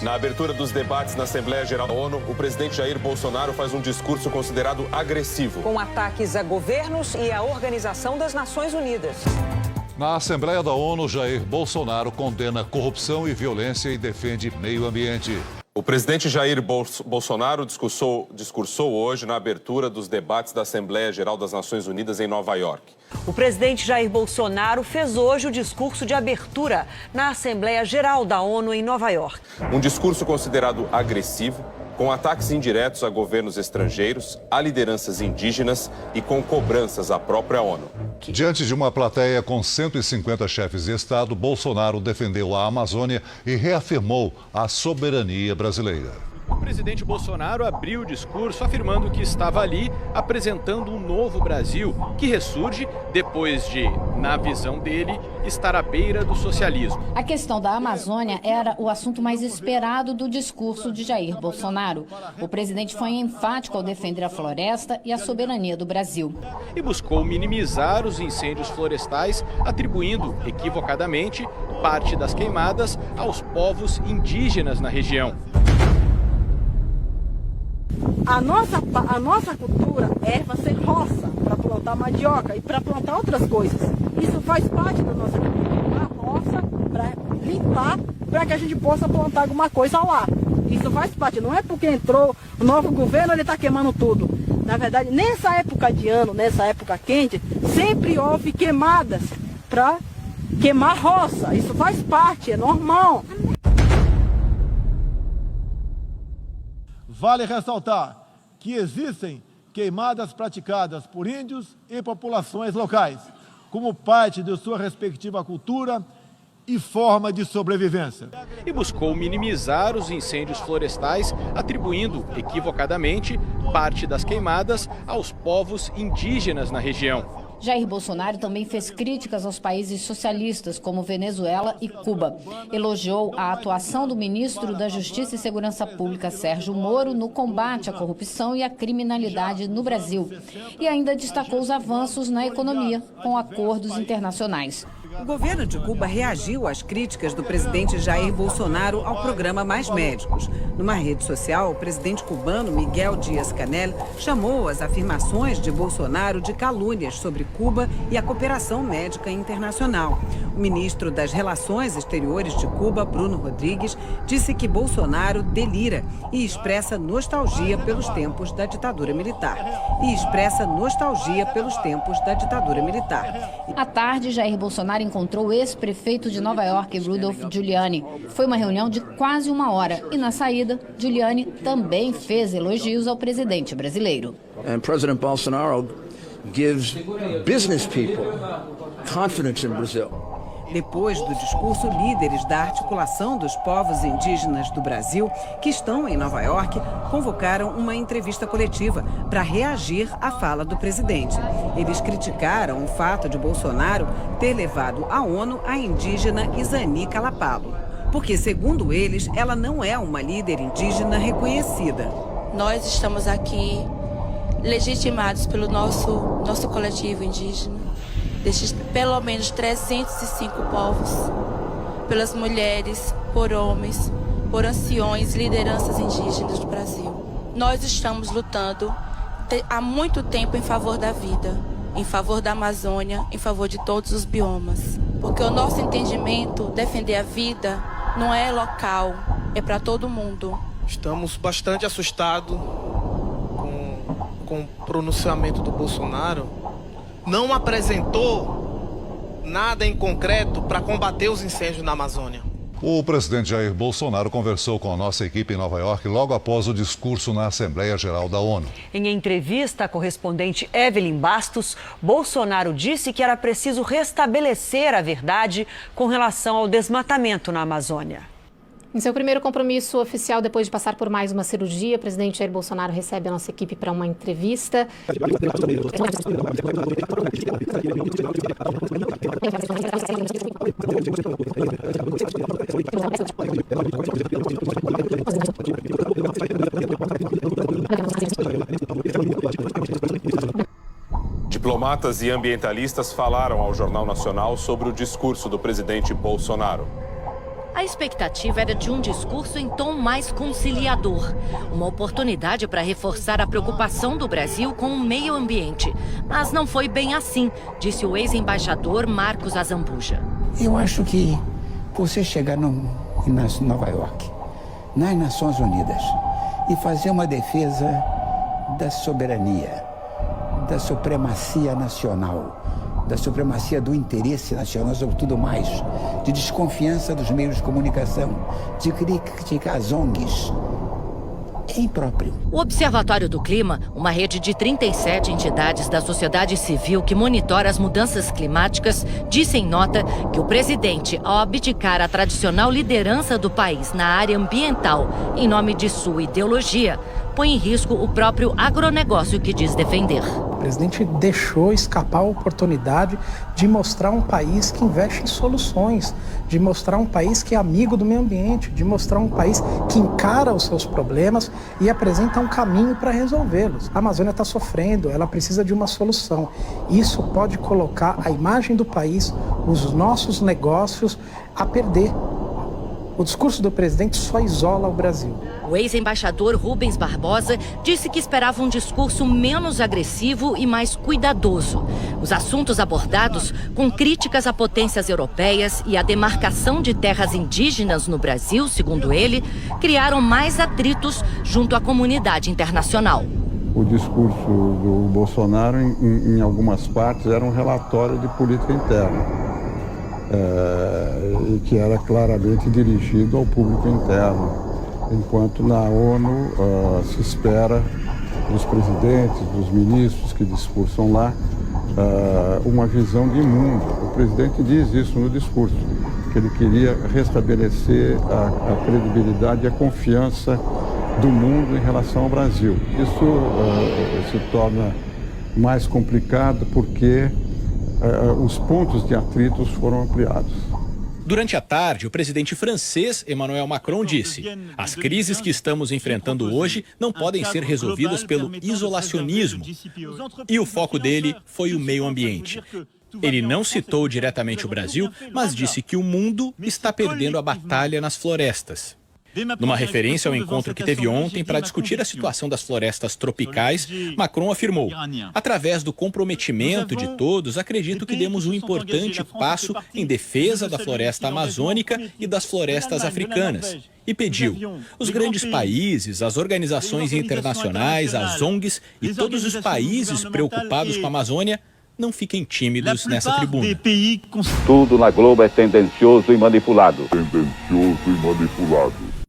Na abertura dos debates na Assembleia Geral da ONU, o presidente Jair Bolsonaro faz um discurso considerado agressivo. Com ataques a governos e à Organização das Nações Unidas. Na Assembleia da ONU, Jair Bolsonaro condena corrupção e violência e defende meio ambiente. O presidente Jair Bolsonaro discursou hoje na abertura dos debates da Assembleia Geral das Nações Unidas em Nova York. O presidente Jair Bolsonaro fez hoje o discurso de abertura na Assembleia Geral da ONU em Nova York. Um discurso considerado agressivo, com ataques indiretos a governos estrangeiros, a lideranças indígenas e com cobranças à própria ONU. Diante de uma plateia com 150 chefes de Estado, Bolsonaro defendeu a Amazônia e reafirmou a soberania brasileira. O presidente Bolsonaro abriu o discurso afirmando que estava ali apresentando um novo Brasil que ressurge depois de, na visão dele, estar à beira do socialismo. A questão da Amazônia era o assunto mais esperado do discurso de Jair Bolsonaro. O presidente foi enfático ao defender a floresta e a soberania do Brasil. E buscou minimizar os incêndios florestais, atribuindo, equivocadamente, parte das queimadas aos povos indígenas na região. A nossa cultura é fazer roça para plantar mandioca e para plantar outras coisas. Isso faz parte da nossa cultura. A roça para limpar, para que a gente possa plantar alguma coisa lá. Isso faz parte. Não é porque entrou o novo governo, ele está queimando tudo. Na verdade, nessa época de ano, nessa época quente, sempre houve queimadas para queimar roça. Isso faz parte, é normal. Vale ressaltar que existem queimadas praticadas por índios e populações locais, como parte de sua respectiva cultura e forma de sobrevivência. E buscou minimizar os incêndios florestais, atribuindo, equivocadamente, parte das queimadas aos povos indígenas na região. Jair Bolsonaro também fez críticas aos países socialistas, como Venezuela e Cuba. Elogiou a atuação do ministro da Justiça e Segurança Pública, Sérgio Moro, no combate à corrupção e à criminalidade no Brasil. E ainda destacou os avanços na economia, com acordos internacionais. O governo de Cuba reagiu às críticas do presidente Jair Bolsonaro ao programa Mais Médicos. Numa rede social, o presidente cubano Miguel Díaz-Canel chamou as afirmações de Bolsonaro de calúnias sobre Cuba e a cooperação médica internacional. O ministro das Relações Exteriores de Cuba, Bruno Rodrigues, disse que Bolsonaro delira e expressa nostalgia pelos tempos da ditadura militar. À tarde, Jair Bolsonaro encontrou o ex-prefeito de Nova York, Rudolph Giuliani. Foi uma reunião de quase uma hora e, na saída, Giuliani também fez elogios ao presidente brasileiro. And President Bolsonaro gives business people confidence in Brazil. Depois do discurso, líderes da Articulação dos Povos Indígenas do Brasil, que estão em Nova York, convocaram uma entrevista coletiva para reagir à fala do presidente. Eles criticaram o fato de Bolsonaro ter levado à ONU a indígena Izani Calapalo, porque, segundo eles, ela não é uma líder indígena reconhecida. Nós estamos aqui legitimados pelo nosso coletivo indígena, destes pelo menos 305 povos, pelas mulheres, por homens, por anciões, lideranças indígenas do Brasil. Nós estamos lutando há muito tempo em favor da vida, em favor da Amazônia, em favor de todos os biomas. Porque o nosso entendimento, defender a vida, não é local, é para todo mundo. Estamos bastante assustados com o pronunciamento do Bolsonaro. Não apresentou nada em concreto para combater os incêndios na Amazônia. O presidente Jair Bolsonaro conversou com a nossa equipe em Nova York logo após o discurso na Assembleia Geral da ONU. Em entrevista à correspondente Evelyn Bastos, Bolsonaro disse que era preciso restabelecer a verdade com relação ao desmatamento na Amazônia. Em seu primeiro compromisso oficial, depois de passar por mais uma cirurgia, o presidente Jair Bolsonaro recebe a nossa equipe para uma entrevista. Diplomatas e ambientalistas falaram ao Jornal Nacional sobre o discurso do presidente Bolsonaro. A expectativa era de um discurso em tom mais conciliador, uma oportunidade para reforçar a preocupação do Brasil com o meio ambiente. Mas não foi bem assim, disse o ex-embaixador Marcos Azambuja. Eu acho que você chegar em Nova York, nas Nações Unidas, e fazer uma defesa da soberania, da supremacia nacional, da supremacia do interesse nacional, sobretudo mais, de desconfiança dos meios de comunicação, de criticar as ONGs, é impróprio. O Observatório do Clima, uma rede de 37 entidades da sociedade civil que monitora as mudanças climáticas, disse em nota que o presidente, ao abdicar a tradicional liderança do país na área ambiental em nome de sua ideologia, põe em risco o próprio agronegócio que diz defender. O presidente deixou escapar a oportunidade de mostrar um país que investe em soluções, de mostrar um país que é amigo do meio ambiente, de mostrar um país que encara os seus problemas e apresenta um caminho para resolvê-los. A Amazônia está sofrendo, ela precisa de uma solução. Isso pode colocar a imagem do país, os nossos negócios, a perder. O discurso do presidente só isola o Brasil. O ex-embaixador Rubens Barbosa disse que esperava um discurso menos agressivo e mais cuidadoso. Os assuntos abordados, com críticas a potências europeias e a demarcação de terras indígenas no Brasil, segundo ele, criaram mais atritos junto à comunidade internacional. O discurso do Bolsonaro, em algumas partes, era um relatório de política interna. E que era claramente dirigido ao público interno, enquanto na ONU se espera dos presidentes, dos ministros que discursam lá, uma visão de mundo. O presidente diz isso no discurso, que ele queria restabelecer a credibilidade e a confiança do mundo em relação ao Brasil. Isso se torna mais complicado porque os pontos de atritos foram ampliados. Durante a tarde, o presidente francês Emmanuel Macron disse: as crises que estamos enfrentando hoje não podem ser resolvidas pelo isolacionismo. E o foco dele foi o meio ambiente. Ele não citou diretamente o Brasil, mas disse que o mundo está perdendo a batalha nas florestas. Numa referência ao encontro que teve ontem para discutir a situação das florestas tropicais, Macron afirmou: através do comprometimento de todos, acredito que demos um importante passo em defesa da floresta amazônica e das florestas africanas. E pediu: os grandes países, as organizações internacionais, as ONGs e todos os países preocupados com a Amazônia não fiquem tímidos nessa tribuna. Tudo na Globo é tendencioso e manipulado.